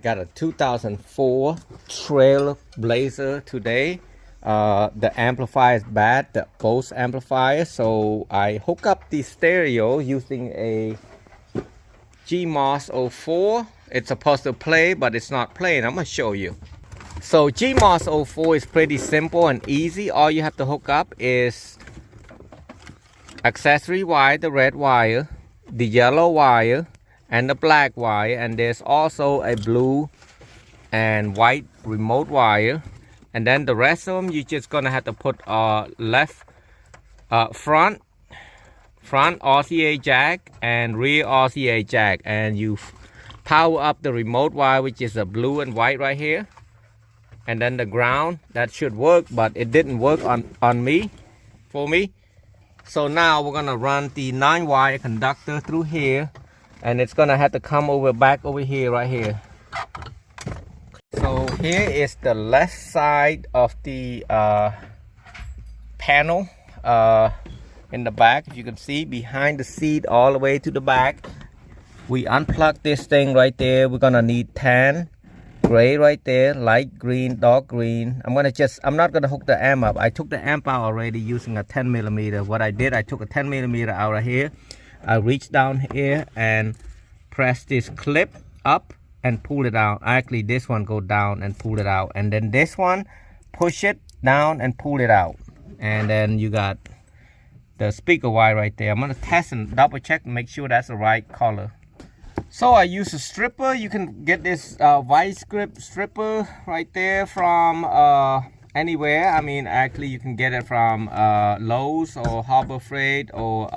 got a 2004 Trailblazer today. The amplifier is bad, the bose amplifier, so I hook up the stereo using a GMOS 04. It's supposed to play, but it's not playing. I'm gonna show you. So GMOS 04 is pretty simple and easy. All you have to hook up is accessory wire, the red wire, the yellow wire, and the black wire, and there's also a blue and white remote wire. And then the rest of them, you're just gonna have to put left front RCA jack and rear RCA jack, and you power up the remote wire, which is a blue and white right here, and then the ground. That should work, but it didn't work for me. So now we're gonna run the 9-wire conductor through here, and it's gonna have to come back over here, right here. So here is the left side of the panel in the back. If you can see behind the seat all the way to the back, we unplug this thing right there. We're gonna need tan, gray right there, light green, dark green. I'm not gonna hook the amp up. I took the amp out already using a 10mm. What I did, I took a 10mm out of here. I reached down here and pressed this clip up and pull it out. Actually, this one go down and pull it out, and then this one push it down and pull it out. And then you got the speaker wire right there. I'm gonna test and double check and make sure that's the right color. So I use a stripper. You can get this vice grip stripper right there from anywhere. I mean, actually you can get it from Lowe's or Harbor Freight, or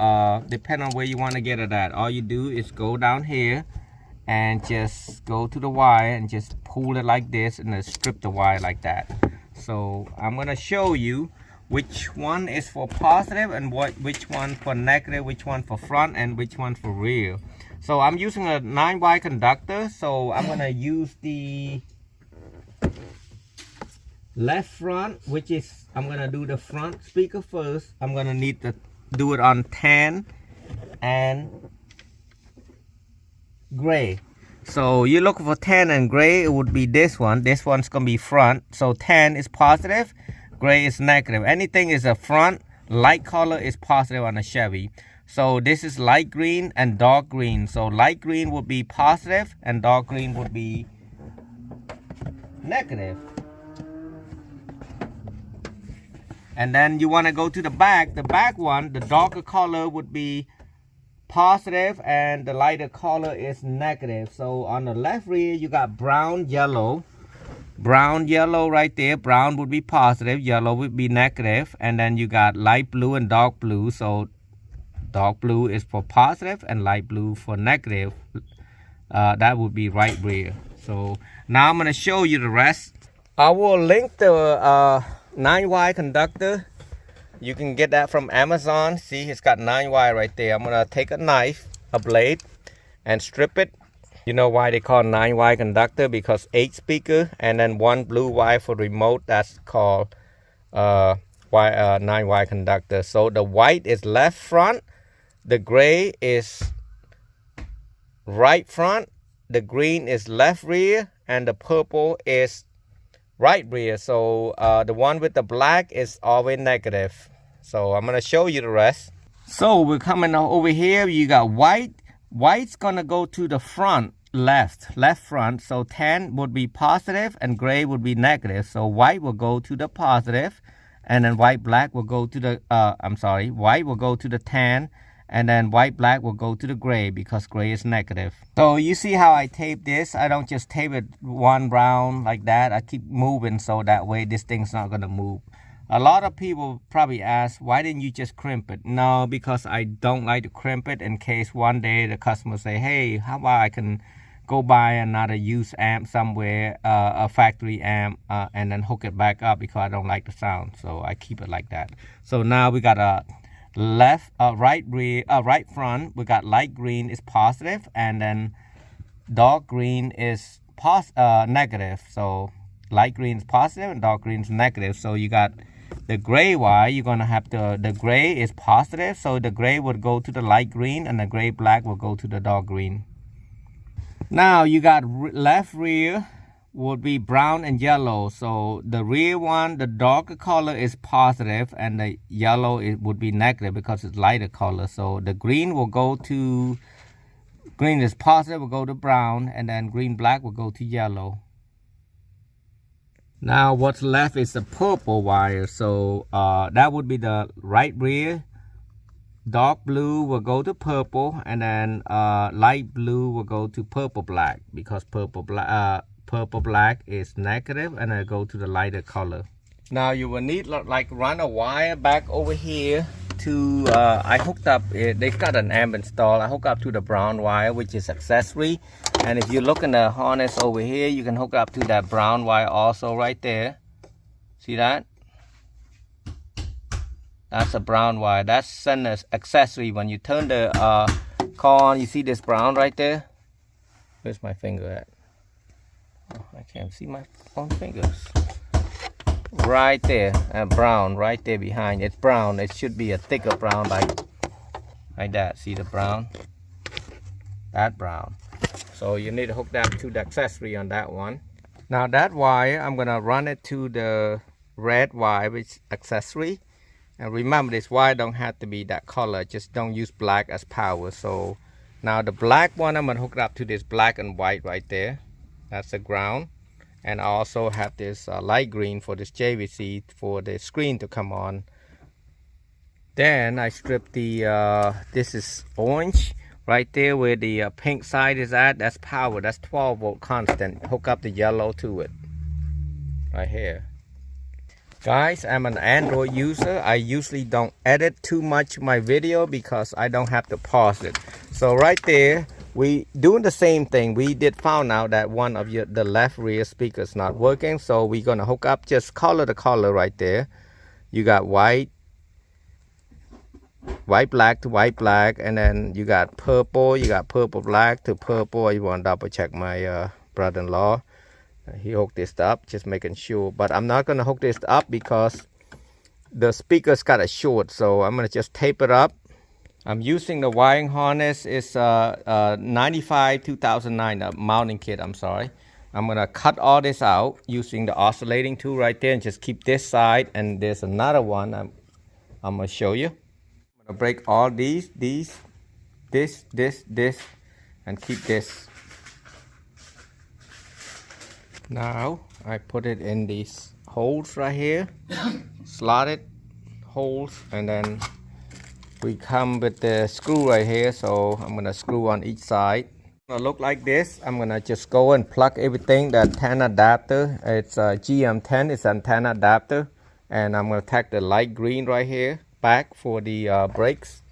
depending on where you want to get it at. All you do is go down here and just go to the wire and just pull it like this, and then strip the wire like that. So I'm gonna show you which one is for positive and which one for negative, which one for front and which one for rear. So I'm using a 9-wire conductor, so I'm gonna use the left front, which is, I'm gonna do the front speaker first. I'm gonna need to do it on tan and gray. So you're looking for tan and gray, it would be this one. This one's gonna be front. So tan is positive, gray is negative. Anything is a front, light color is positive on a Chevy. So this is light green and dark green. So light green would be positive and dark green would be negative. And then you want to go to the back. The back one, the darker color would be positive and the lighter color is negative. So on the left rear you got brown yellow right there. Brown would be positive, yellow would be negative, and then you got light blue and dark blue. So dark blue is for positive and light blue for negative. That would be right rear. So now I'm going to show you the rest. I will link the 9-wire conductor. You can get that from Amazon. See, it's got 9-wire right there. I'm going to take a knife, a blade, and strip it. You know why they call 9-wire conductor? Because 8 speaker and then 1 blue wire for remote. That's called 9-wire conductor. So the white is left front, the gray is right front, the green is left rear, and the purple is right rear. So the one with the black is always negative. So I'm gonna show you the rest. So we're coming over here. You got white. White's gonna go to the front, left front. So tan would be positive and gray would be negative. So white will go to the positive, and then black will go to the white will go to the tan, and then black will go to the gray, because gray is negative. So you see how I tape this? I don't just tape it one round like that. I keep moving, so that way this thing's not gonna move. A lot of people probably ask, why didn't you just crimp it? No, because I don't like to crimp it in case one day the customer say, hey, how about I can go buy another used amp somewhere, a factory amp, and then hook it back up, because I don't like the sound. So I keep it like that. So now we got a right rear, right front. We got light green is positive, and then dark green is negative. So light green is positive and dark green is negative. So you got the gray wire. You're gonna have the gray is positive, so the gray would go to the light green, and the gray black will go to the dark green. Now you got left rear would be brown and yellow. So the rear one, the darker color is positive, and the yellow it would be negative because it's lighter color. So the green will go to, green is positive, will go to brown, and then green black will go to yellow. Now what's left is the purple wire. So that would be the right rear. Dark blue will go to purple, and then light blue will go to purple black, because purple black is negative, and I go to the lighter color. Now you will need like run a wire back over here to I hooked up, they got an amp installed. I hook up to the brown wire, which is accessory. And if you look in the harness over here, you can hook up to that brown wire also right there. See that? That's a brown wire. That's an accessory. When you turn the car on, you see this brown right there? Where's my finger at? Oh, I can't see my own fingers. Right there, brown, right there behind. It's brown. It should be a thicker brown, like that. See the brown? That brown. So you need to hook that to the accessory on that one. Now that wire, I'm gonna run it to the red wire, which is accessory. And remember, this wire don't have to be that color. Just don't use black as power. So now the black one, I'm gonna hook it up to this black and white right there. That's the ground. And I also have this light green for this JVC for the screen to come on. Then I strip the, this is orange. Right there where the pink side is at, that's power. That's 12 volt constant. Hook up the yellow to it. Right here. Guys, I'm an Android user. I usually don't edit too much my video because I don't have to pause it. So right there, we doing the same thing. We did found out that one of the left rear speaker is not working. So we're gonna hook up just color to color right there. You got white black to white black, and then you got purple. You got purple black to purple. I want to double check my brother-in-law. He hooked this up, just making sure. But I'm not gonna hook this up because the speaker's got a short. So I'm gonna just tape it up. I'm using the wiring harness. It's 95 2009 mounting kit. I'm sorry. I'm gonna cut all this out using the oscillating tool right there, and just keep this side. And there's another one I'm gonna show you. I'm gonna break all these, this, and keep this. Now I put it in these holes right here, slotted holes, and then we come with the screw right here. So I'm gonna screw on each side. It's gonna look like this. I'm gonna just go and plug everything. The antenna adapter, it's a GM10, it's antenna adapter, and I'm gonna tack the light green right here back for the brakes.